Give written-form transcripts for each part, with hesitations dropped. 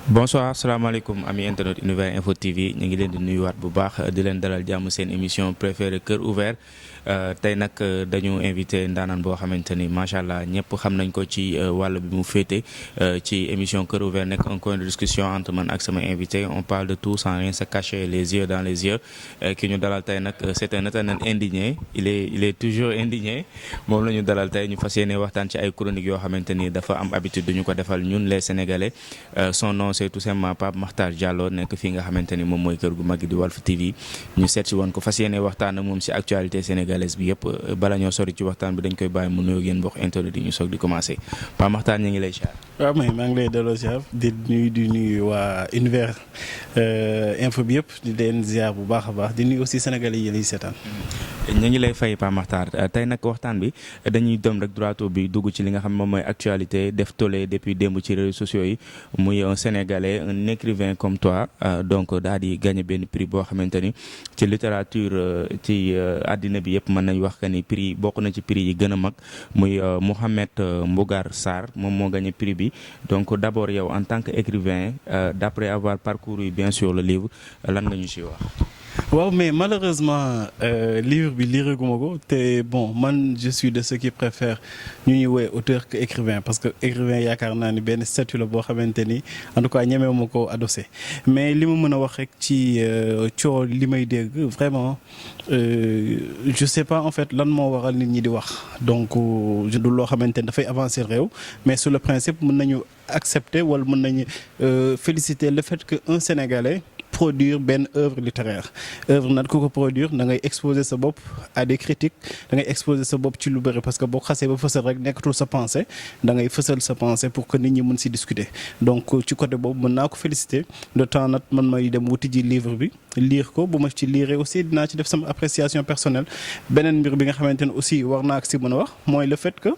Bonsoir, salaamaaleykum ami internet Univers Info TV ñu ngi leen di nuyuwaat bu baax di leen dalal jàmm seen émission préférée Cœur Ouvert tey nag dañu invité ndaanaan boo xamante ni macha allah ñëpp xam nañ ko ci wàll bi mu féete ci émission Cœur Ouvert nekk un coin de discussion entre man ak sama invité on parle de tout sans rien se cacher les yeux dans les yeux ki ñu dalal tey nag c'est un éternel indigné il est toujours indigné moom la ñu dalal tey ñu fas yéene waxtaan ci ay chroniques yoo xamante ni dafa am habitude duñu ko defal ñun les sénégalais son nom c'est tout simplement Pape Makhtar Diallo nekk fii nga xamante ni moom mooy kër gu mag di Walf TV ñu seet si woon ko fas yéene waxtaan ak moom si actualité sénégalaise bi yëpp bala ñoo sori ci waxtaan bi dañ koy bàyyi mu nuyoog yéen mbokk internet yi ñu soog di commencer Pape Makhtar ñu ngi lay ziar. waaw maa ngi lay delloo ziar di nuyu waa Univers Info bi yëpp di leen ziar bu baax a baax di nuyu aussi sénégalais yi lay seetaan. ñu ngi lay fay Pape Makhtar tey nag waxtaan bi dañuy dem rek droit au but dugg ci li nga xam moom mooy actualité def tollé depuis démb ci réseaux sociaux yi muy un sénégalais un écrivain comme toi donc daal di gagné benn prix boo xamante ni ci littérature ci àddina bi yëpp mën nañ wax que ni prix bokk na ci prix yi gën a mag muy Mohamed Mbougar Sarr moom moo gagné prix bi donc d'abord yow en tant que écrivain d'après avoir parcouru bien sûr le livre lan nga ñu ci wax. waaw mais malheureusement livre bi liiraguma ko te bon man je suis de ceux qui préfèrent ñu ñuy woowee auteur que écrivain parce que écrivain yaakaar naa ni benn statut la boo xamante ni en tout cas ñemewuma ko adossé mais li ma mën a wax rek ci coow li may dégg vraiment je sais pas en fait lan moo waral nit ñi di wax donc du loo xamante ni dafay avancer réew mais sur le principe mën nañu accepter wala mën nañu féliciter le fait que un Sénégalais produire benn œuvre littéraire œuvre nag ku ko produire da ngay exposer sa bopp à des critiques da ngay exposer sa bopp ci lu bëri parce que boo xasee ba fësal rek nekkatul sa pensée da ngay fësal sa pensée pour que nit ñi mën si discuter donc ci côté boobu mën naa ko féliciter de temps nag man may dem wuti ji livre bi lire ko bu ma ci lire aussi dinaa ci def sama appréciation personnelle beneen mbir bi nga xamante ne aussi war naa ko si mën a wax mooy le fait que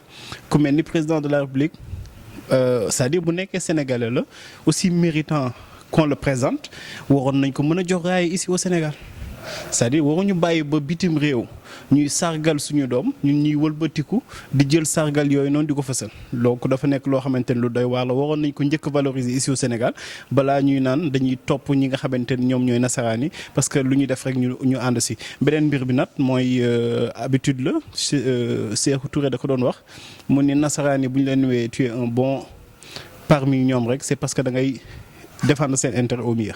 ku mel ni président de la République c'est-à-dire bu nekkee sénégalais la aussi méritant qu'on le présente waroon nañ ko mën a jox raay ici au Sénégal c'est-à-dire waruñu bàyyi ba bitim réew ñuy sargal suñu doom ñun ñuy wëlbatiku di jël sargal yooyu noonu di ko fësal donc dafa nekk loo xamante ni lu doy waar la waroon nañ ko njëkk valoriser ici au Sénégal balaa ñuy naan dañuy topp ñi nga xamante ni ñoom ñooy nasaraan yi parce que lu ñu def rek ñu ànd si beneen mbir bi nag mooy habitude la Sékou Touré da ko doon wax mu ni nasaraan yi bu ñu leen wee tu es un bon parmi ñoom rek c'est parce que da ngay défendre seen intérêt au mieux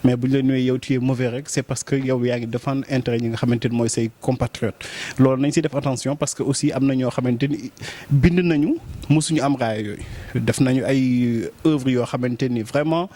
mais bu ñu la nuyee yow tu es mauvais rek c'est parce que yow yaa ngi défendre intérêt ñi nga xamante ni mooy say compatriotes loolu nañ si def attention parce que aussi am na ñoo xamante ni bind nañu mosuñu am raaya yooyu def nañu ay œuvres yoo xamante ni vraiment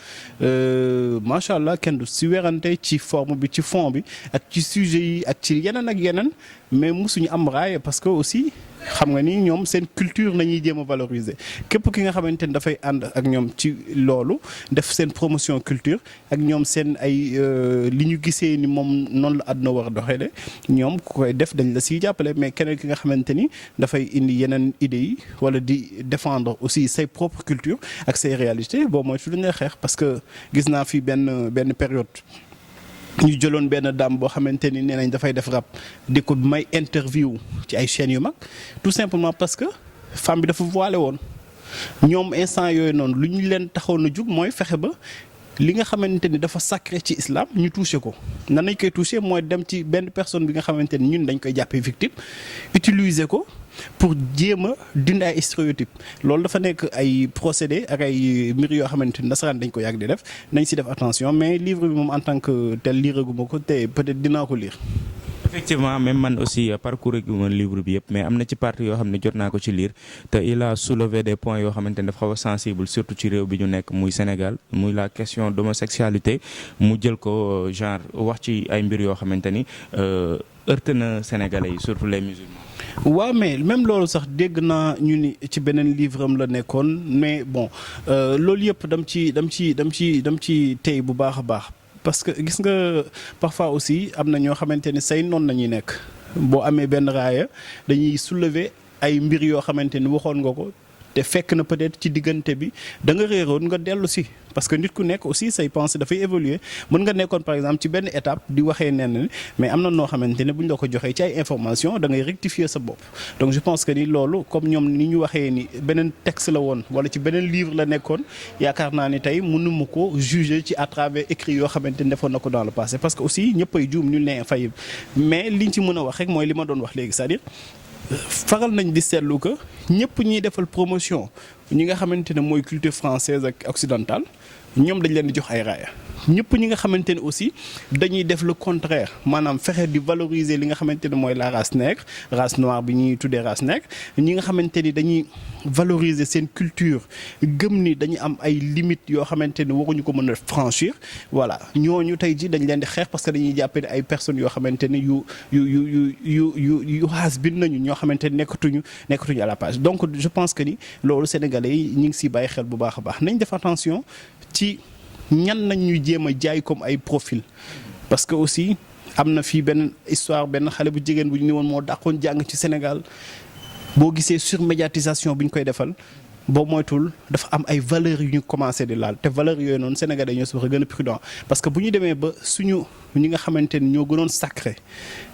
macha allah kenn du si werante ci forme bi ci fond bi ak ci sujet yi ak ci yeneen ak yeneen mais mosuñu am raaya parce que aussi xam nga ni ñoom seen culture nañuy jéem a valoriser képp ki nga xamante ni dafay ànd ak ñoom ci loolu def seen promotion culture ak ñoom seen ay li ñu gisee ni moom noonu la àdduna war a doxalee ñoom ku koy def dañ la siy jàppale mais keneen ki nga xamante ni dafay indi yeneen idées yi wala di défendre aussi say propre culture ak say réalités boo mooy tu dañ lay xeex parce que gis naa fi benn période ñu jëloon benn dame boo xamante ni nee nañ dafay def rap di ko may interview ci ay chaînes yu mag tout simplement parce que femme bi dafa voilé woon ñoom instant yooyu noonu lu ñu leen taxoon a jug mooy fexe ba li nga xamante ni dafa sacré ci islam ñu touché ko nan nañ koy touché mooy dem ci benn personne bi nga xamante ni ñun dañ koy jàppee victime utiliser ko pour jéem a dindi ay stéréotype loolu dafa nekk ay procédé ak ay mbir yoo xamante ni nasaraan dañ ko yàgg di def nañ si def attention mais livre bi moom en tant que tel liiraguma ko te peut-être dinaa ko lire. Effectivement même man aussi parcours gu ma livre bi yëpp mais am na ci partie yoo xam ne jot naa ko ci lire te il a soulevé des points yoo xamante ne dafa xaw a sensible surtout ci réew bi ñu nekk muy Sénégal muy la question d'homosexualité mu jël ko genre wax ci ay mbir yoo xamante ni heurte na Sénégalais yi surtout les musulmans. waaw mais même loolu sax dégg naa ñu ni ci beneen livre am la nekkoon mais bon loolu yëpp dam ci tey bu baax a baax parce que gis nga parfois aussi am na ñoo xamante ni say noon nañuy nekk boo amee benn raaya dañuy soulever ay mbir yoo xamante ni waxoon nga ko te fekk na peut-être ci diggante bi da nga réeroon nga dellu si parce que nit ku nekk aussi say pensée dafay évoluer mën nga nekkoon par exemple ci benn étape di waxee nenn mais am na noo xamante ne bu ñu la ko joxee ci ay information da ngay rectifier sa bopp donc je pense que ni loolu comme ñoom ni ñu waxee ni beneen texte la woon wala ci beneen livre la nekkoon yaakaar naa ni tey mënuma ko juger ci à travers écrit yoo xamante ne defoon na ko dans le passé parce que aussi ñëppay juum nul n'est infaillible mais liñ ci mën a wax rek mooy li ma doon wax léegi c'est-à-dire faral nañ di seetlu que ñëpp ñuy defal promotion ñi nga xamante ne mooy culture française ak occidentale ñoom dañ leen di jox ay raaya ñëpp ñi nga xamante ne aussi dañuy def le contraire maanaam fexe di valoriser li nga xamante ne mooy la race nègre race noire bi ñuy tuddee race nègre ñi nga xamante ni dañuy valoriser seen culture gëm ni dañu am ay limites yoo xamante ni waruñu ko mën a franchir voilà ñooñu tey ji dañ leen di xeex parce que dañuy jàppe ne ay personnes yoo xamante ni yu xaas bin nañu ñoo xamante ni nekkatuñu à la page donc je pense que ni loolu sénégalais yi ñu ngi siy bàyyi xel bu baax a baax nañ def attention ci ñan nañ ñuy jéem a jaay comme ay profil parce que aussi am na fii benn histoire benn xale bu jigéen bu ñu ne woon moo dàqoon jàng ci Sénégal boo gisee surmédiatisation bi ñu koy defal boo moytul dafa am ay valeurs yu ñu commencé di laal te valeurs yooyu noonu Sénégalais ñoo si wax a gën a prudent parce que bu ñu demee ba suñu ñi nga xamante ni ñoo gënoon sacré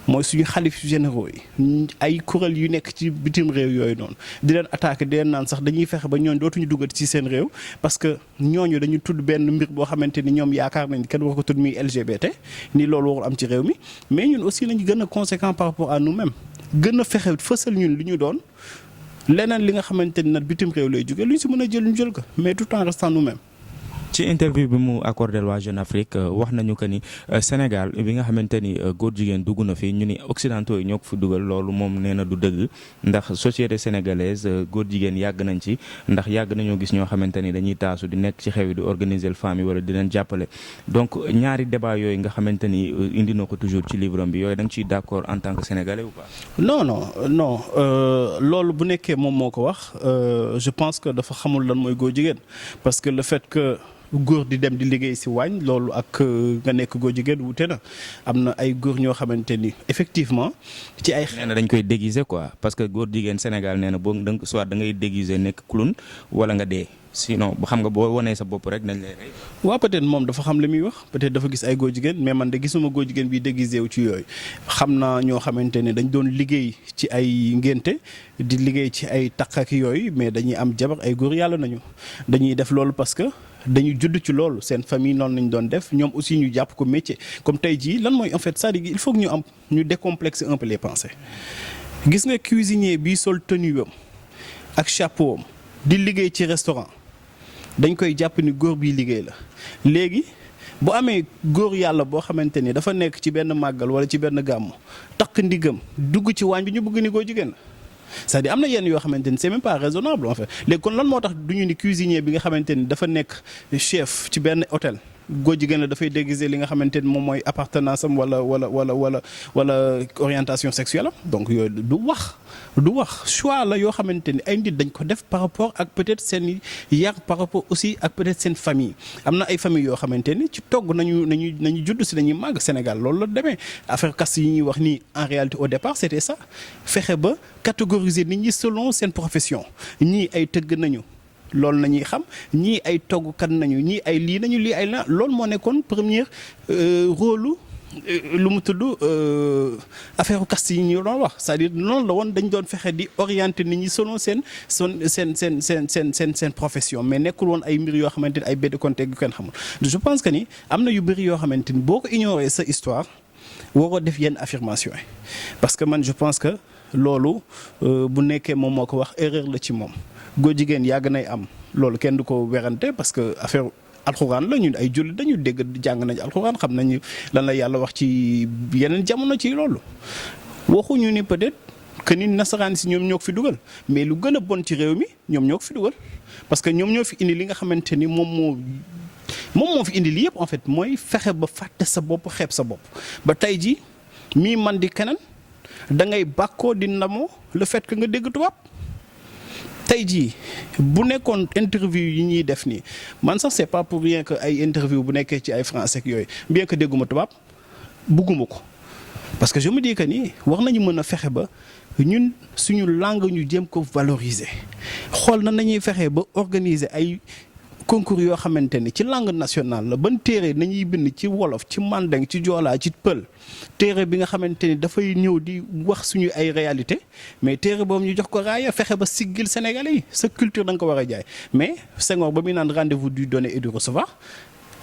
mooy suñu xalif généraux yi ay kuréel yu nekk ci bitim réew yooyu noonu di leen attaqué di leen naan sax dañuy fexe ba ñooñu dootuñu duggati ci seen réew parce que ñooñu dañu tudd benn mbir boo xamante ni ñoom yaakaar nañ kenn war ko tudd muy LGBT ni loolu warul am ci réew mi mais ñun aussi nañu gën a conséquent par rapport à nous-mêmes gën a fexe fësal ñun li ñu doon leneen li nga xamante ni nag bitim réew lay jóge lu ñu si mën a jël ñu jël ko mais tout en restant nous-mêmes. ci interview bi mu accordé waa Jeune Afrique wax nañu que ni Sénégal bi nga xamante ni góor jigéen dugg na fi ñu ni occidentaux yi ñoo ko fi dugal loolu moom nee na du dëgg ndax société sénégalaise góor jigéen yàgg nañ ci ndax yàgg nañoo gis ñoo xamante ni dañuy taasu di nekk ci xew yi di organiser famille wala di leen jàppale donc ñaari débat yooyu nga xamante ni indi na ko toujours ci livre bi yooyu da nga ciy d'accord en tant que sénégalais ou pas. non loolu bu nekkee moom moo ko wax je pense que dafa xamul lan mooy góor jigéen parce que le fait que góor di dem di liggéey si waañ loolu ak nga nekk góor jigéen wute na am na ay góor ñoo xamante ni effectivement ci ay. nee na dañ koy déguiser quoi parce que góor jigéen Sénégal nee na boo da nga soit da ngay déguiser nekk clown wala nga dee sinon xam nga boo wanee sa bopp rek nañ lay rey. waaw peut-être moom dafa xam li muy wax peut-être dafa gis ay góor jigéen mais man de gisuma góor jigéen bi déguisé wu ci yooyu xam naa ñoo xamante ne dañ doon liggéey ci ay ngénte di liggéey ci ay takk ak yooyu mais dañuy am jabar ay góor yàlla nañu dañuy def loolu parce que. dañu judd ci loolu seen famille noonu lañ doon def ñoom aussi ñu jàpp ko métier comme tey jii lan mooy en fait c'est-à-dire il faut que ñu décomplexer un peu les pensées gis nga cuisinier bii sol tenue am ak chapeau am di liggéey ci restaurant dañ koy jàpp ni góor bii liggéey la léegi bu amee góor yàlla boo xamante ni dafa nekk ci benn màggal wala ci benn gàmmu takk ndigam dugg ci waañ bi ñu bëgg ni góor jigéen la c'est-à-dire am na yenn yoo xamante ni c'est même pas raisonnable en fait léegi kon lan moo tax du ñu ni cuisinier bi nga xamante ni dafa nekk chef ci benn hôtel góor jigéen la dafay déguiser li nga xamante ni moom mooy appartenance am wala orientation sexuelle am donc yooyu du wax choix la yoo xamante ni ay nit dañ ko def par rapport ak peut-être seen yar par rapport aussi ak peut-être seen famille am na ay famille yoo xamante ni ci togg nañu judd si dañuy màgg Sénégal loolu la demee affaire caste yi ñuy wax nii en réalité au départ c'était ça fexe ba catégoriser nit ñi selon seen profession ñii ay tëgg nañu loolu nañuy xam ñii ay toggkat nañu ñii ay lii nañu lii ay la loolu moo nekkoon première rôle lu mu tudd affaire caste yi ñu doon wax c'est-à-dire noonu la woon dañ doon fexe di orienter nit ñi selon seen profession mais nekkul woon ay mbir yoo xamante ni ay bédé compté yu kenn xamul je pense que ni am na yu bëri yoo xamante ni boo ko ignorer sa histoire waroo def yenn affirmation yi parce que man je pense que loolu bu nekkee moom moo ko wax erreur la ci moom góor jigéen yàgg nay am loolu kenn du ko werante parce que affaire alxuraan la ñun ay jullit dañu dégg jàng nañu alxuraan xam nañu lan la yàlla wax ci yeneen jamono ci loolu waxuñu ni peut-être que ni nasaraan si ñoom ñoo ko fi dugal mais lu gën a bon ci réew mi ñoom ñoo ko fi dugal parce que ñoom ñoo fi indi li nga xamante ni moom moo fi indi li yëpp en fait mooy fexe ba fàtte sa bopp xeeb sa bopp ba tey ji mii man di keneen da ngay bàkkoo di ndamoo le fait que nga dégg tubaab tey jii bu nekkoon interview yi ñuy def nii man sax c'est pas pour rien que ay interview bu nekkee ci ay français ak yooyu bien que dégguma tubaab bugguma ko parce que je me dis que nii war nañu mën a fexe ba ñun suñu langue ñu jéem ko valoriser xool na nañuy fexee ba organiser ay concours yoo xamante ni ci langue nationale la ban téere nañuy bind ci wolof ci mandeng ci joolaa ci pël téere bi nga xamante ni dafay ñëw di wax suñu ay réalité mais téere boobu ñu jox ko raaya fexe ba siggil Sénégalais yi sa culture da nga ko war a jaay mais Senghor ba muy naan rendez-vous du donner et du recevoir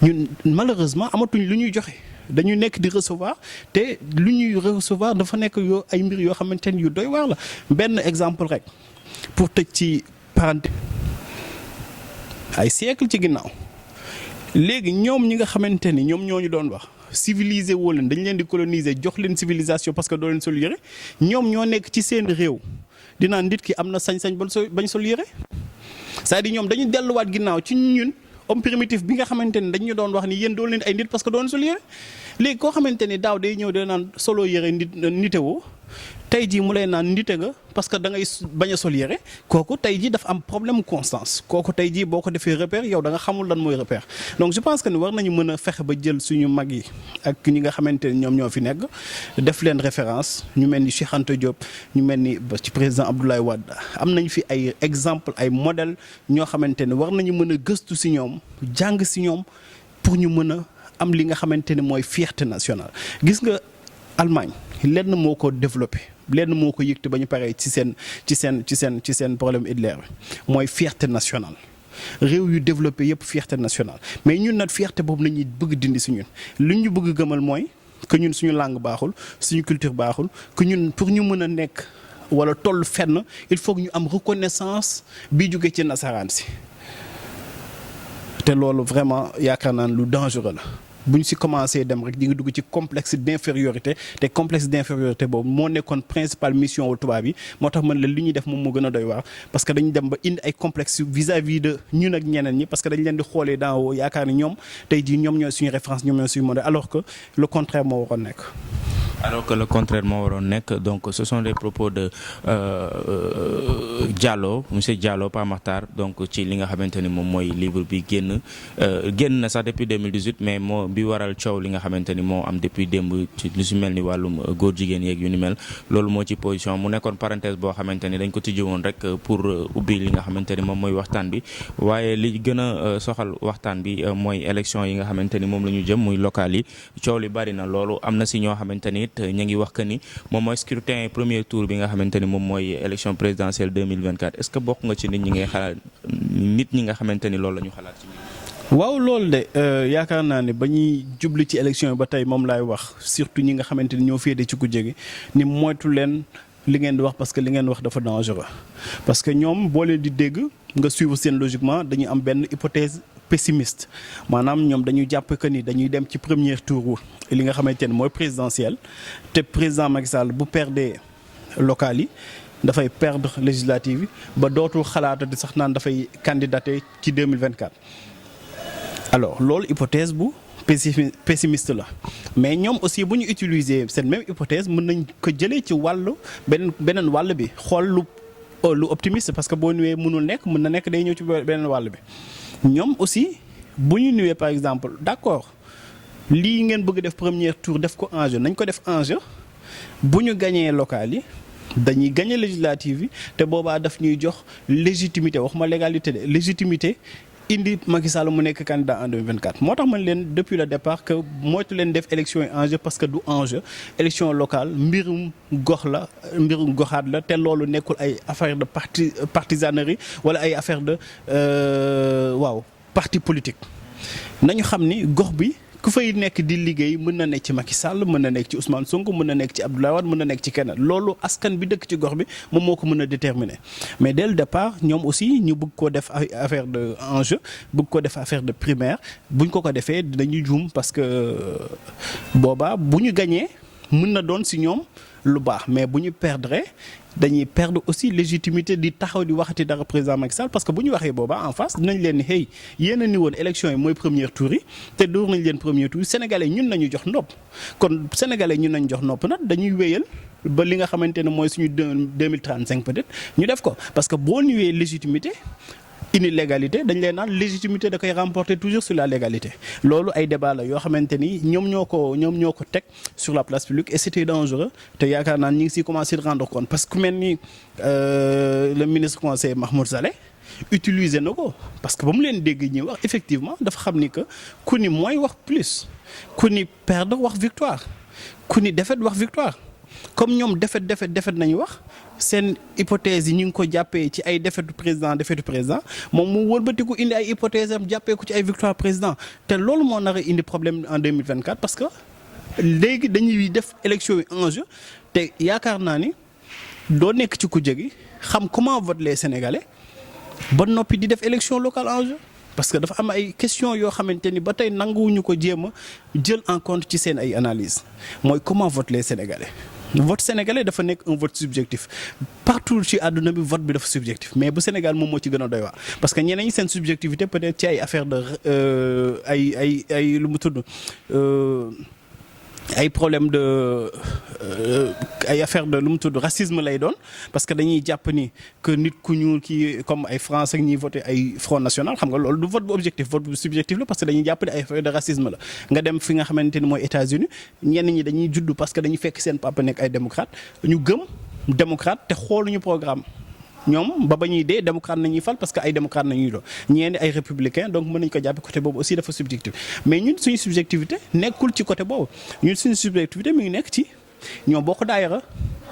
ñun malheureusement amatuñ lu ñuy joxe dañu nekk di recevoir te lu ñuy recevoir dafa nekk yoo ay mbir yoo xamante ni yu doy waar la benn exemple rek pour tëj ci parenthèse ay siècle ci ginnaaw léegi ñoom ñi nga xamante ni ñoom ñoo ñu doon wax civilisé woo leen dañ leen di coloniser jox leen civilisation parce que doo leen sol yére ñoom ñoo nekk ci seen réew dinaa nit ki am na sañ-sañ bañ sol yére c'est-à-dire ñoom dañu delluwaat ginnaaw ci ñun homme primitif bi nga xamante ni dañu doon wax ni yéen doo leen ay nit parce que doo leen sol yére léegi koo xamante ni daaw day ñëw de naan solo yére nitewoo tey jii mu lay naan nite nga parce que da ngay bañ a sol yére kooku tey jii dafa am problème constance kooku tey jii boo ko defee repère yow da nga xamul lan mooy repère donc je pense que ni war nañu mën a fexe ba jël suñu mag yi ak ñi nga xamante ni ñoom ñoo fi nekk def leen référence ñu mel ni Cheikh Anta Diop ñu mel ni ba ci président Abdoulaye Wade am nañ fi ay exemple ay modèle ñoo xamante ni war nañu mën a gëstu si ñoom jàng si ñoom pour ñu mën a am li nga xamante ni mooy fierté nationale gis nga Allemagne lenn moo ko développé lenn moo ko yëgte ba ñu paree ci seen problème Hitler bi mooy fierté nationale réew yu développé yëpp fierté nationale mais ñun nag fierté boobu nañuy bëgg dindi si ñun li ñu bëgg gëmal mooy que ñun suñu langue baaxul suñu culture baaxul que ñun pour ñu mën a nekk wala toll fenn il faut que ñu am reconnaissance bi jóge ci nasaraan si te loolu vraiment yaakaar naa lu dangereux la bu ñu si commencé dem rek di nga dugg ci complexe d'infériorité te complexe d'infériorité boobu moo nekkoon principale mission wu tubaab yi moo tax man la li ñuy def moom moo gën a doy waar parce que dañu dem ba indi ay complexe vis-à-vis de ñun ak ñeneen ñi parce que dañ leen di xoolee d'en haut yaakaar ni ñoom tey jii ñoom ñooy suñu référence ñoom ñooy suñu modèle alors que le contraire moo waroon nekk. Donc ce sont les propos de Diallo monsieur Diallo Pa Makhtar donc ci li nga xamante ni moom mooy livre bi génn na sax depuis 2018 mais moo bi waral coow li nga xamante ni moo am depuis démb ci lu si mel ni wàllum góor jigéen yeeg yu ni mel loolu moo ci position mu nekkoon parenthèse boo xamante ni dañ ko tijji woon rek pour ubbi li nga xamante ni moom mooy waxtaan bi waaye li gën a soxal waxtaan bi mooy élection yi nga xamante ni moom la ñu jëm muy local yi coow li bari na loolu am na si ñoo xamante ni ñu ngi wax que ni moom mooy scrutin premier tour bi nga xamante ni moom mooy élection présidentielle 2024 est-ce que bokk nga ci nit ñi nga xamante ni loolu la ñu xalaat ci waaw loolu de yaakaar naa ne ba ñuy jublu ci élection yi ba tey moom laay wax surtout ñi nga xamante ni ñoo féete ci ku jege ni moytu leen li ngeen di wax parce que li ngeen wax dafa dangereux parce que ñoom boo leen di dégg nga suivre seen logiquement dañuy am benn hypothèse pessimiste maanaam ñoom dañuy jàpp que ni dañuy dem ci premier tour li nga xamante ne mooy présidentielle te président Macky Sall bu perdee locales yi dafay perdre législative yi ba dootul xalaatati sax naan dafay candidater ci 2024. alors loolu hypothèse bu pessimiste la mais ñoom aussi bu ñu utiliser cette même hypothèse mën nañ ko jëlee ci wàllu beneen wàll bi xool lu optimiste parce que boo ñëwee mënul nekk mën na nekk day ñëw ci beneen wàll bi. ñoom aussi bu ñu nuwee par exemple d'accord lii ngeen bëgg def premier tour def ko enjeu nañ ko def enjeu bu ñu gañee local yi dañuy gagné législative yi te boobaa daf ñuy jox légitimité waxuma légalité de légitimité indi Macky Sall mu nekk candidat en 2024 moo tax man leen depuis le départ que moytu leen def élection yi enjeu parce que du enjeu élection locale mbirum gox la mbirum goxaat la te loolu nekkul ay affaire de partisanerie wala ay affaire de parti politique nañu xam ni gox bi ku fay nekk di liggéey mën na nekk ci Macky Sall mën na nekk ci Ousmane Sonko mën na nekk ci Abdoulaye Wade mën na nekk ci keneen loolu askan bi dëkk ci gox bi moom moo ko mën a déterminer mais dès le départ ñoom aussi ñu bëgg koo def affaire de enjeu bëgg ko def affaire de primaire buñ ko defee dinañu juum parce que boobaa bu ñu gañee mën na doon si ñoom lu baax mais bu ñu perdre dañuy perdre aussi légitimité di taxaw di waxati dara président Macky Sall parce que bu ñu waxee boobaa en face dinañ leen ni hey yéen a ni woon élection yi mooy premier tour yi te door nañ leen premier tour yi sénégalais ñun nañu jox nopp kon sénégalais ñun nañu jox nopp nag dañuy wéyal ba li nga xamante ne mooy suñu 2035 peut-être ñu def ko parce que boo ñëwee légitimité inillégalité dañ leen naan légitimité da koy remporter toujours sur la légalité loolu ay débat la yoo xamante ni ñoom ñoo ko teg sur la place publique et c'était dangereux te yaakaar naa ñi ngi siy commencer de rendre compte parce que ku mel ni le ministre conseiller Mahmoud Saleh utiliser na ko parce que ba mu leen dégg ñi wax effectivement dafa xam ni que ku ni mooy wax plus ku ni perdre wax victoire ku ni défaite wax victoire comme ñoom défaite nañu wax seen hypothèse yi ñu ngi ko jàppee ci ay défaite président moom mu wëlbatiku indi ay hypothèse am jàppee ko ci ay victoire président te loolu moo nar a indi problème en 2024 parce que léegi dañuy def élection yi enjeu te yaakaar naa ni doo nekk ci kujje gi xam comment votent les Sénégalais ba noppi di def élection locale en jeu parce que dafa am ay questions yoo xamante ni ba tey nanguwuñu ko jéem a jël en compte ci seen ay analyse mooy comment votent les Sénégalais vote sénégalais dafa nekk un vote subjectif partout ci àdduna bi vote bi dafa subjectif mais bu Sénégal moom moo ci gën a doy waar parce que ñeneen ñi seen subjectivité peut-être ci ay affaire de ay lu mu tudd ay problème de ay affaire de lu mu tudd racisme lay doon parce que dañuy jàpp ni que nit ku ñuul kii comme ay France ak ñiy voté ay Front National xam nga loolu du vote bu objectif vote bu subjectif la parce que dañuy jàpp ni ay affaire de racisme la nga dem fi nga xamante ni mooy États-Unis ñenn ñi dañuy judd parce que dañuy fekk seen papa nekk ay démocrate ñu gëm démocrate te xooluñu programme ñoom ba ñuy dee démocrate nañuy fal parce que ay démocrate nañuy doon ñeen ay républicain donc mën nañu ko jàppe côté boobu aussi dafa subjectif mais ñun suñu subjectivité nekkul ci côté boobu ñun suñu subjectivité mi ngi nekk ci ñoo bokk daayira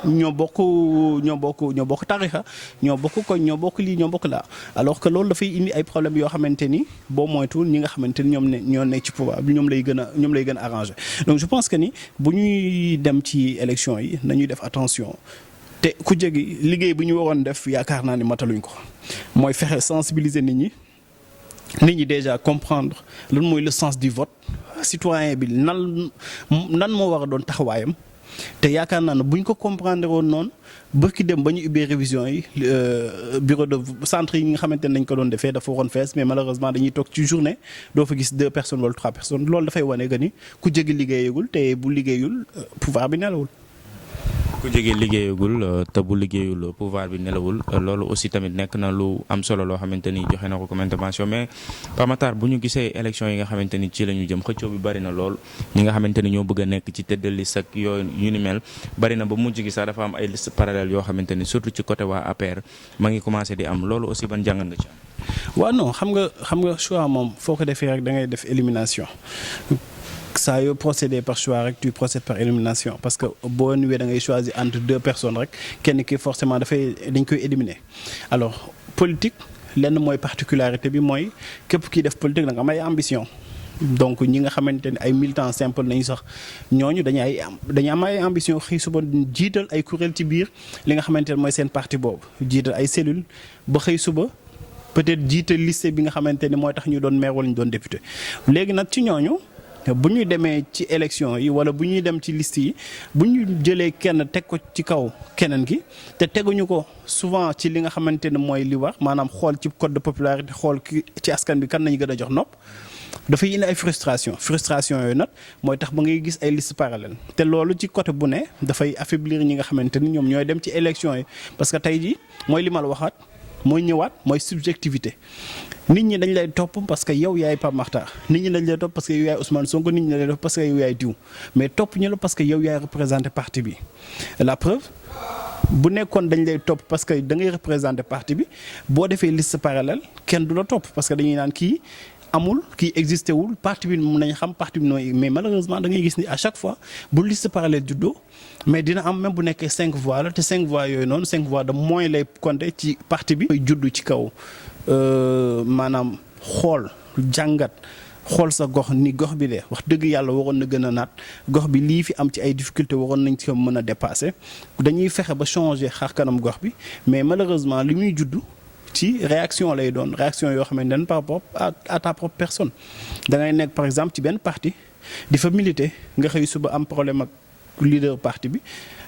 ñoo bokk tarixa ñoo bokk koñ ñoo bokk lii ñoo bokk laa alors que loolu dafay indi ay problèmes yoo xamante ni boo moytuwul ñi nga xamante ni ñoo nekk ci pouvoir bi ñoom lay gën a arrangé donc je pense que ni bu ñuy dem ci élection yi nañuy def attention te ku jegi liggéey bu ñu waroon def yaakaar naa ni mataluñ ko mooy fexe sensibiliser nit ñi déjà comprendre lan mooy le sens du vote citoyen bi nan moo war a doon taxawaayam te yaakaar naa ne bu ñu ko comprendre woon noonu bërki dem ba ñu ubbee révision yi bureau de centre yi nga xamante ne nañ ko doon defee dafa waroon fees mais malheureusement dañuy toog ci journée doo fa gis 2 personnes wala 3 personnes loolu dafay wane que ni ku jegi liggéeyagul te bu liggéeyul pouvoir bi nelawul. ku jege liggéeyagul te bu liggéeyul pouvoir bi nelawul loolu aussi tamit nekk na lu am solo loo xamante ni joxe na ko comme intervention mais Pape Matar bu ñu gisee élection yi nga xamante ni ci la ñu jëm xëccoo bi bari na lool ñi nga xamante ni ñoo bëgg a nekk ci tête de liste ak yooyu yu ni mel bari na ba mujj gi sax dafa am ay liste parallèle yoo xamante ni surtout ci côté waa APR ma ngi commencé di am loolu aussi ban jàngat nga ci am. waaw non xam nga choix moom foo ko defee rek da ngay def élimination. saa yoo procéder par choix rek tu procèdes par élimination parce que boo ñëwee da ngay choisir entre 2 personnes rek kenn ki forcément dañ koy éliminer alors politique lenn mooy particularité bi mooy képp kiy def politique da nga am ay ambition donc ñi nga xamante ne ay militants simple nañu sax ñooñu dañu am ay ambition xëy suba jiital ay kuréel ci biir li nga xamante ne mooy seen parti boobu jiital ay cellules ba xëy suba peut-être jiital liste bi nga xamante ne mooy tax ñu doon maire wala ñu doon député léegi nag ci ñooñu bu ñu demee ci élection yi wala bu ñuy dem ci liste yi bu ñu jëlee kenn teg ko ci kaw keneen ki te teguñu ko souvent ci li nga xamante ne mooy li wax maanaam xool ci code de popularité xool ci askan bi kan nañu gën a jox nopp dafay indi ay frustration yooyu nag mooy tax ba ngay gis ay liste parallèle te loolu ci côté bu ne dafay affaiblir ñi nga xamante ni ñoom ñooy dem ci élection yi parce que tey jii mooy li ma la waxaat mooy ñëwaat mooy subjectivité nit ñi dañ lay topp parce que yow yaay Pape Makhtar nit ñi dañ lay topp parce que yow yaay Ousmane Sonko nit ñi dañ lay topp parce que yow yaay diw mais topp ñu la parce que yow yaay représenté parti bi la preuve bu nekkoon dañ lay topp parce que da ngay représenté parti bi boo defee liste parallèle kenn du la topp parce que dañuy naan kii amul kii existé wul parti bi mun nañ xam parti bi nooy mais malheureusement da ngay gis ni à chaque fois bu liste parallèle juddoo mais dina am même bu nekkee 5 voix la te 5 voix yooyu noonu 5 voix de moins lay compter ci parti bi. juddu ci kaw maanaam xool jàngat xool sa gox ni gox bi de wax dëgg yàlla waroon na gën a naat gox bi lii fi am ci ay difficultés waroon nañ ko mën a dépasser dañuy fexe ba changer xar kanam gox bi mais malheureusement li muy juddu. ci réaction lay doon réaction yoo xamante ne par rapport à ta propre personne da ngay nekk par exemple ci benn parti di fa militer nga xëy suba am problème ak leader parti bi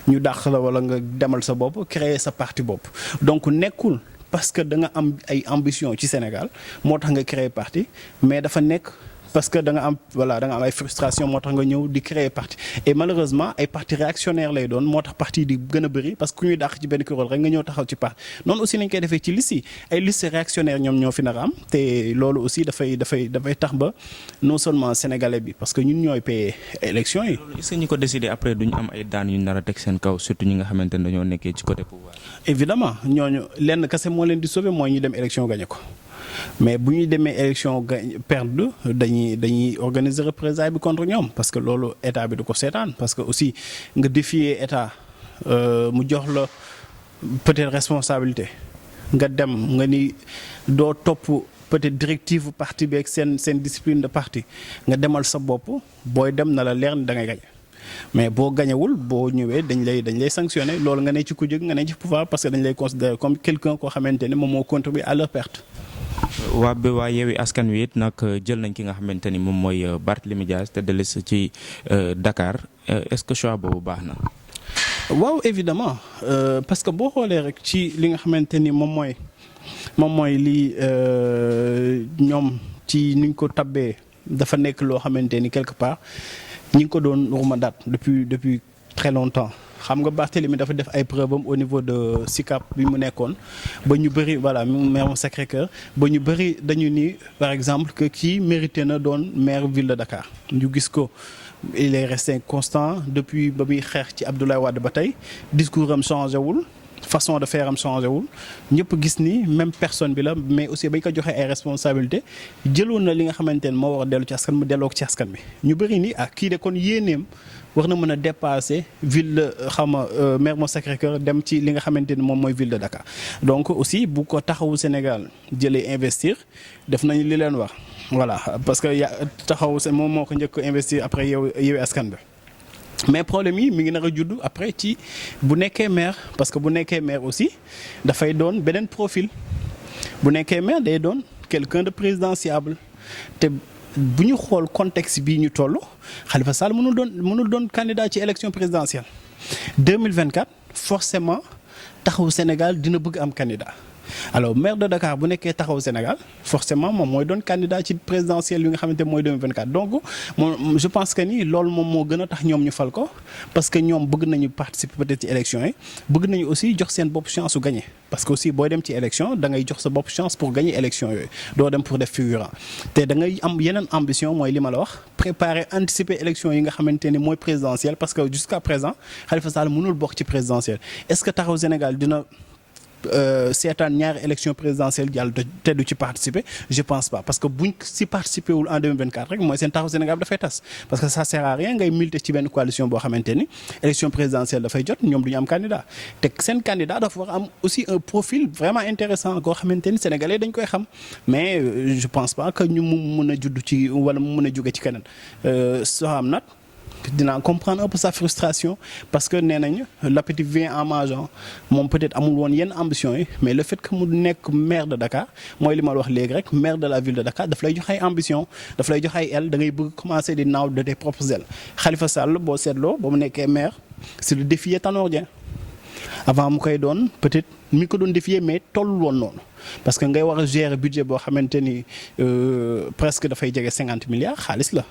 ñu dàq la wala nga demal sa bopp créer sa parti bopp donc nekkul parce que da nga am ay ambition ci Sénégal moo tax nga créer parti mais dafa nekk parce que da nga am ay frustration moo tax nga ñëw di créer parti et malheureusement ay parti réactionnaire lay doon moo tax parti di gën a bëri parce que ku ñuy dàq ci benn kuréel rek nga ñëw taxaw ci parti noonu aussi lañ koy defee ci liste yi ay liste réactionnaire ñoom ñoo fi nar a am te loolu aussi dafay tax ba non seulement sénégalais bi parce que ñun ñooy paye élection yi. loolu est-ce que ñi ko décider après duñ am ay daan yu nar a teg seen kaw surtout ñi nga xamante ne dañoo nekkee ci côté pouvoir. évidemment ñooñu lenn kese moo leen di sauver mooy ñu dem élection gagné ko mais bu ñu demee élection perdre dañuy organiser représailles bi contre ñoom parce que loolu état bi du ko seetaan parce que aussi nga défier état mu jox la peut-être responsabilité nga dem nga ni doo topp peut-être directive parti bi ak seen discipline de parti nga demal sa bopp booy dem na la leer ni da ngay gañ mais boo gañewul boo ñëwee dañ lay sanctionner loolu nga ne ci ku jóg nga ne ci pouvoir parce que dañ lay considérer comme quelqu'un koo xamante ne moom moo contribuer à leur perte. waa Yewwi Askan Wi it nag jël nañ ki nga xamante ni moom mooy Barthélémy Dias te de ci Dakar est-ce que choix boobu baax na. waaw évidemment parce que boo xoolee rek ci li nga xamante ni moom mooy lii ñoom ci niñ ko tabbee dafa nekk loo xamante ni quelque part ñi ngi ko doon rumandaat depuis très longtemps. xam nga Barthélémy dafa def ay preuve am au niveau de SICAP bi mu nekkoon ba ñu bëri voilà maire Sacré-Cœur ba ñu bëri dañu ni par exemple que kii mérité na doon maire ville de Dakar ñu gis ko il est resté constant depuis ba muy xeex ci Abdoulaye Wade ba tey discours am changé wul façon de faire am changé wul ñëpp gis ni même personne bi la mais aussi bañ ko joxee ay responsabilités jëloon na li nga xamante ne moo war a dellu ci askan mu delloo ko ci askan bi ñu bëri ni kii de kon yéeneem war na mën a dépasser ville de Mermoz Sacré-Cœur dem ci li nga xamante ni moom mooy ville de Dakar donc aussi bu ko taxawu Sénégal jëlee investir def nañu li leen wax voilà parce que taxawu moom moo ko njëkk investir après Yewwi Askan bi mais problème yi mi ngi nar a judd après ci bu nekkee maire parce que bu nekkee maire aussi dafay doon beneen profil bu nekkee maire day doon quelqu'un de présidentiable te bu ñu xool contexte bii ñu toll Khalifa Sall mënul doon candidat ci élection présidentielle 2024 forcément taxawu Sénégal dina bëgg am candidat alors maire de Dakar bu nekkee taxawu Sénégal forcément moom mooy doon candidat ci présidentielle yi nga xamante mooy 2024 donc moom je pense que ni loolu moom moo gën a tax ñoom ñu fal ko parce que ñoom bëgg nañu participer peut-être ci élection yi bëgg nañu aussi jox seen bopp chance su gagner parce que aussi booy dem ci élection da ngay jox sa bopp chance pour gagner élection yooyu doo dem pour def figurant te da ngay am yeneen ambition mooy li ma la wax préparer anticiper élection yi nga xamante ni mooy présidentielle parce que jusqu'à présent Khalifa Sall mënul bokk ci présidentielle est-ce que taxawu Sénégal dina seetaan ñaari élection présidentielle yàlla te du ci participer je pense pas parce que buñ si participer wul en 2024 rek mooy seen taxawu Sénégal dafay tas parce que ça sert à rien ngay militer ci benn coalition boo xamante ni élection présidentielle dafay jot ñoom du ñu am candidat te seen candidat dafa war am aussi un profil vraiment intéressant koo xamante ni sénégalais dañ koy xam mais je pense pas que ñu mu mën a judd ci wala mu mën a jóge ci keneen soo am nag dinaa comprendre un peu sa frustration parce que nee nañ l'appétit vient en mangeant moom peut-être amul woon yenn ambition yi mais le fait que mu nekk maire de Dakar mooy li ma wax léegi rek maire de la ville de Dakar daf lay jox ay ambition daf lay jox ay ailes da ngay bëgg commencer di naaw de tes propres ailes Khalifa Sall boo seetloo ba mu nekkee maire c'est le défier Tanor Dieng avant mu koy doon peut-être mi ko doon défier mais tollul woon noonu parce que ngay war a gérer budget boo xamante ni presque dafay jege 50 milliards xaalis la.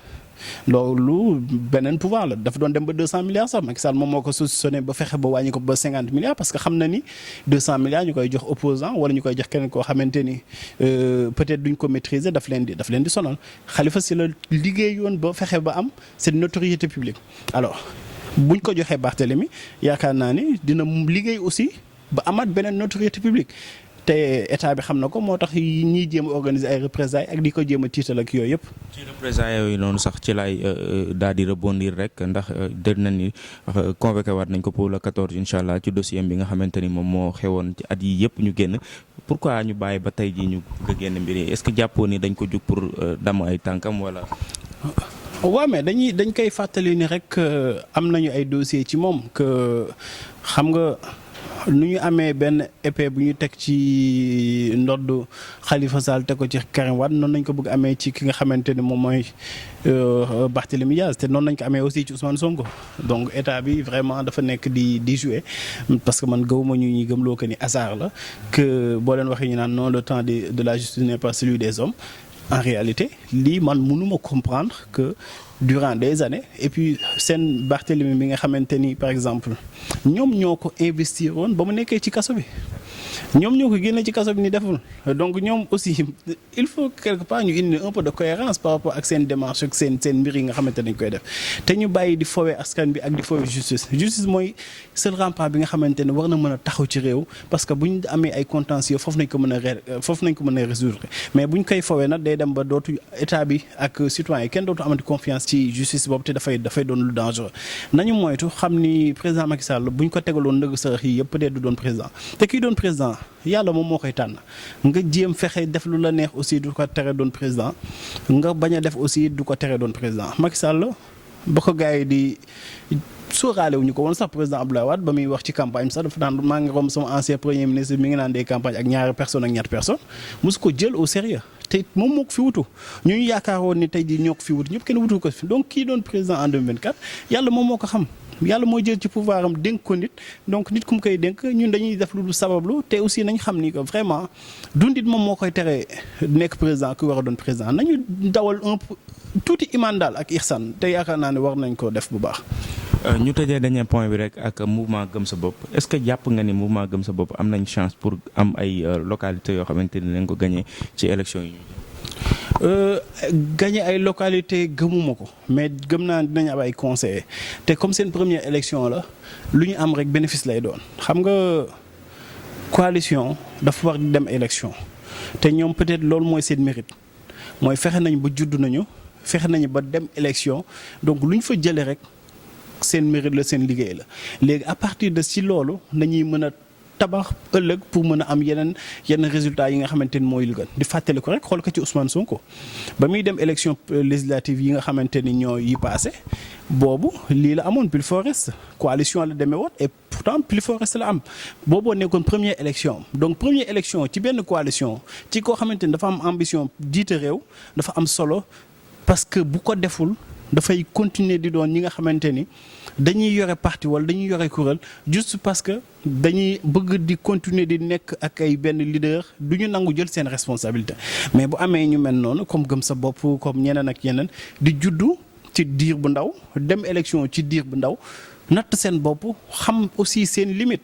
loolu beneen pouvoir la dafa doon dem ba 200 milliards sax Macky Sall moom moo ko solutionné ba fexe ba wàññi ko ba 50 milliards parce que xam na ni 200 milliards ñu koy jox opposant wala ñu koy jox keneen koo xamante ni peut-être duñ ko maîtriser daf leen di sonal Khalifa si la liggéeyoon ba fexe ba am cette notoriété publique alors buñ ko joxee Barthélémy yaakaar naa ni dina liggéey aussi ba amaat beneen notoriété publique te état bi xam na ko moo tax ñiy jéem a organiser ay représailles ak di ko jéem a tiital ak yooyu yëpp. ci représailles yooyu noonu sax ci laay daal di rebondir rek ndax dégg nañ ni convoqué waat nañ ko pour le 14 incha allah ci dossier bi nga xamante ni moom moo xewoon ci at yi yëpp ñu génn pourquoi ñu bàyyi ba tey jii ñu bëgg a génn mbir yi est-ce que jàppoo ni dañ ko jug pour damm ay tànkam wala. waaw mais dañ koy fàttali ni rek am nañu ay dossiers ci moom que xam nga. nu ñu amee benn épée bu ñu teg ci ndodd Khalifa Sall teg ko ci Karim Wade noonu nañ ko bëgg amee ci ki nga xamante ne moom mooy Barthélémy Dias te noonu nañ ko amee aussi ci Ousmane Sonko donc état bi vraiment dafa nekk di jouer parce que man gëwuma ñu ñuy gëmloo que ni hasard la que boo leen waxee ñu naan non le temps de la justice n'est pas celui des hommes en réalité lii man mënuma comprendre que durant des années et puis seen Barthélemy bi nga xamante ni par exemple ñoom ñoo ko investir woon ba mu nekkee ci kaso bi ñoom ñoo ko génne ci kaso bi ni deful donc ñoom aussi il faut quelque part ñu indi un peu de cohérence par rapport ak seen démarche ak seen mbir yi nga xamante dañ koy def te ñu bàyyi di fowee askan bi ak di fowee justice mooy seul rempart bi nga xamante ne war na mën a taxaw ci réew parce que bu ñu amee ay contentieux foofu nañ ko mën a résoudre mais bu ñu koy fowee nag day dem ba dootu état bi ak citoyen yi kenn dootu amati confiance ci justice boobu te dafay doon lu dangereux nañu moytu xam ni président Macky Sall bu ñu ko tegaloon ndëgg sërëx yi yëpp peut-être du doon président te kii doon président yàlla moom moo koy tànn nga jéem fexe def lu la neex aussi du ko tere doon président nga bañ a def aussi du ko tere doon président Macky Sall ba ko gars yi di sóoraale wuñu ko woon sax président Abdoulaye Wade ba muy wax ci campagne sax dafa daan maa ngi romb sama ancien premier ministre mi ngi naan des campagnes ak ñaari personnes ak ñetti personnes mosu ko jël au sérieux te moom moo ko fi wutu ñu yaakaaroon ni tey jii ñoo ko fi wutu ñëpp kenn wutu ko fi donc kii doon président en 2024 yàlla moom moo ko xam yàlla moo jël ci pouvoir am dénk ko nit donc nit ku mu koy dénk ñun dañuy def lu dul sabablu te aussi nañ xam ni que vraiment dundit moom moo koy tere nekk président ku war a doon président nañu dawal un tuuti iman daal ak ihsan te yaakaar naa ne war nañ ko def bu baax. ñu tëjee dernier point bi rek ak mouvement gëm sa bopp est-ce que jàpp nga ni mouvement gëm sa bopp am nañ chance pour am ay localités yoo xamante ni nañ ko gagné ci élection yi. gagné ay localité gëmuma ko mais gëm naa dinañ am ay conseillers te comme seen première élection la lu ñu am rek bénéfice lay doon xam nga coalition dafa war di dem élection te ñoom peut-être loolu mooy seen mérite mooy fexe nañ ba judd nañu fexe nañu ba dem élection donc lu ñu fa jëlee rek seen mérite la seen liggéey la léegi à partir de si loolu nañuy mën a tabax ëllëg pour mën a am yenn résultats yi nga xamante ni mooy lu gën di fàttali ko rek xool ko ci Ousmane Sonko ba muy dem élection législative yi nga xamante ni ñoo yi passé boobu lii la amoon plus fort reste coalition la demee woon et pourtant plus fort reste la am booboo nekkoon première élection donc première élection ci benn coalition ci koo xamante ni dafa am ambition jiite réew dafa am solo parce que bu ko deful dafay continuer di doon ñi nga xamante ni dañuy yore parti wala dañuy yore kuréel juste parce que dañuy bëgg di continuer di nekk ak ay benn leader du ñu nangu jël seen responsabilité mais bu amee ñu mel noonu comme gëm sa bopp comme ñeneen ak yeneen di juddu ci diir bu ndaw dem élection ci diir bu ndaw natt seen bopp xam aussi seen limite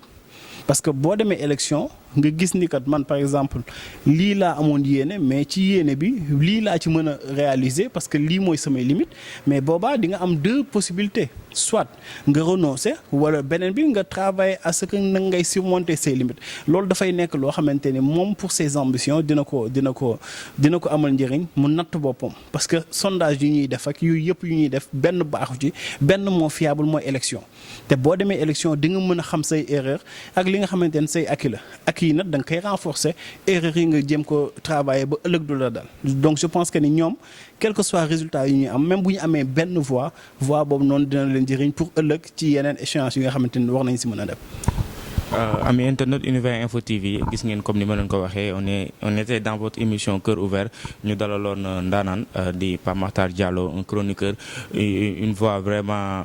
parce que boo demee élection nga gis ni kat man par exemple lii laa amoon yéene mais ci yéene bi lii laa ci mën a réaliser parce que lii mooy samay limite mais boobaa di nga am deux possibilités soit nga renoncer wala beneen bi nga travailler à ce que nag ngay surmonter ses limites loolu dafay nekk loo xamante ni moom pour ses ambitions dina ko amal njëriñ mu natt boppam parce que sondage yu ñuy def ak yooyu yëpp yu ñuy def benn baaxu ci benn moo fiable mooy élection te boo demee élection di nga mën a xam say erreur ak li nga xamante ne say acquis la yi nag da nga koy renforcer erreur yi nga jéem ko travailler ba ëllëg du la dal donc je pense que ni ñoom quel que soit résultat yi ñuy am même bu ñu amee benn voix boobu noonu dina leen jëriñ pour ëllëg ci yeneen échéance yi nga xamante ni war nañ si mën a def. Ami internet Univers Info TV gis ngeen comme ni ma leen ko waxee on était dans votre émission Cœur Ouvert ñu dalaloon ndaanaan di Pape Makhtar Diallo un chroniqueur une voix vraiment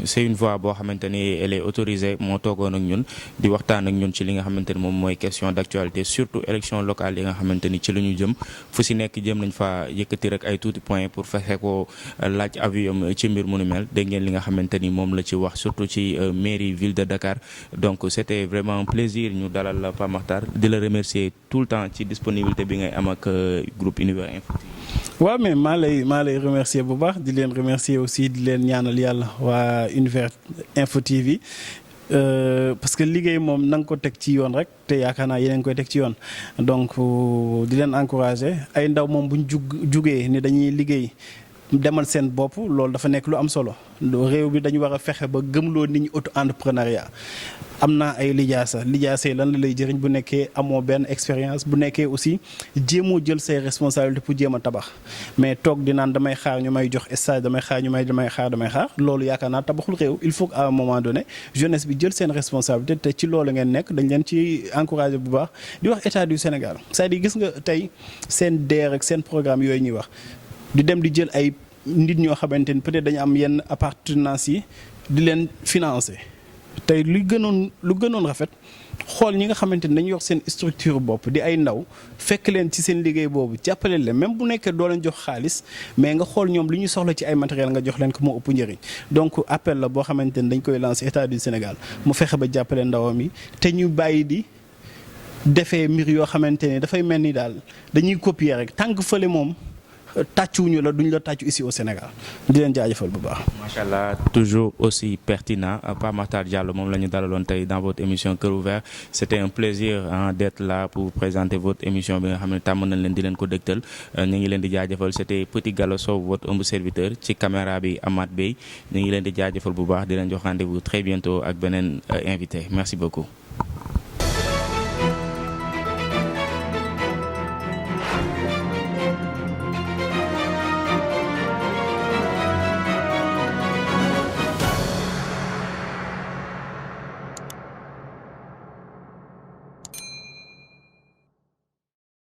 c'est une voix boo xamante ni elle est autorisée moo toogoon ak ñun di waxtaan ak ñun ci li nga xamante ni moom mooy question d'actualité surtout élection locale yi nga xamante ni ci la ñu jëm fu si nekk jëm nañ fa yëkkati rek ay tuuti points pour fexe ko laaj avis am ci mbir mu ni mel dégg ngeen li nga xamante ni moom la ci wax surtout ci mairie ville de Dakar donc c'était vraiment un plaisir ñu dalal la Pape Makhtar di la remercier tout le temps ci disponibilité bi ngay am ak groupe Univers Info TV. waaw mais maa lay remercier bu baax di leen remercier aussi di leen ñaanal yàlla waa Univers Info TV parce que liggéey moom na nga ko teg ci yoon rek te yaakaar naa yeneen koy teg ci yoon donc di leen encourager ay ndaw moom buñ jugee ni dañuy liggéey demal seen bopp loolu dafa nekk lu am solo réew bi dañu war a fexe ba gëmloo nit ñi auto entrepreneuriat am naa ay lijaasa yi lan la lay jëriñ bu nekkee amoo benn expérience bu nekkee aussi jéemoo jël say responsabilités pour jéem a tabax mais toog di naan damay xaar ñu may jox stage damay xaar loolu yaakaar naa tabaxul réew il faut qu'à un moment donné jeunesse bi jël seen responsabilité te ci loolu ngeen nekk dañ leen ci encourager bu baax di wax état du Sénégal c'est-à-dire gis nga tey seen DER ak seen programme yooyu ñuy wax di dem di jël ay nit ñoo xamante ni peut-être dañu am yenn appartenance yi di leen financer tey lu gënoon rafet xool ñi nga xamante ni dañu yor seen structure bopp di ay ndaw fekk leen ci seen liggéey boobu jàppale leen même bu nekkee doo leen jox xaalis mais nga xool ñoom li ñu soxla ci ay matériel nga jox leen ko moo ëpp njëriñ donc appel la boo xamante ni dañ koy lancer état du Sénégal mu fexe ba jàppale ndawam yi te ñu bàyyi di defee mbir yoo xamante ni dafay mel ni daal dañuy copier rek tànk fële moom tàccuwuñu la duñ la tàccu ici au Sénégal di leen jaajëfal bu baax. macha allah toujours aussi pertinent Pape Makhtar Diallo moom la ñu dalaloon tey dans votre émission Cœur Ouvert c'était un plaisir d'être là pour présenter votre émission bi nga xam ne tàmm nañ leen di leen ko dëgtal ñu ngi leen di jaajëfal c'était Petit Gallo Sow votre humble serviteur ci caméra bi Amath Bey ñu ngi leen di jaajëfal bu baax di leen jox rendez-vous très bientôt ak beneen invité merci beaucoup.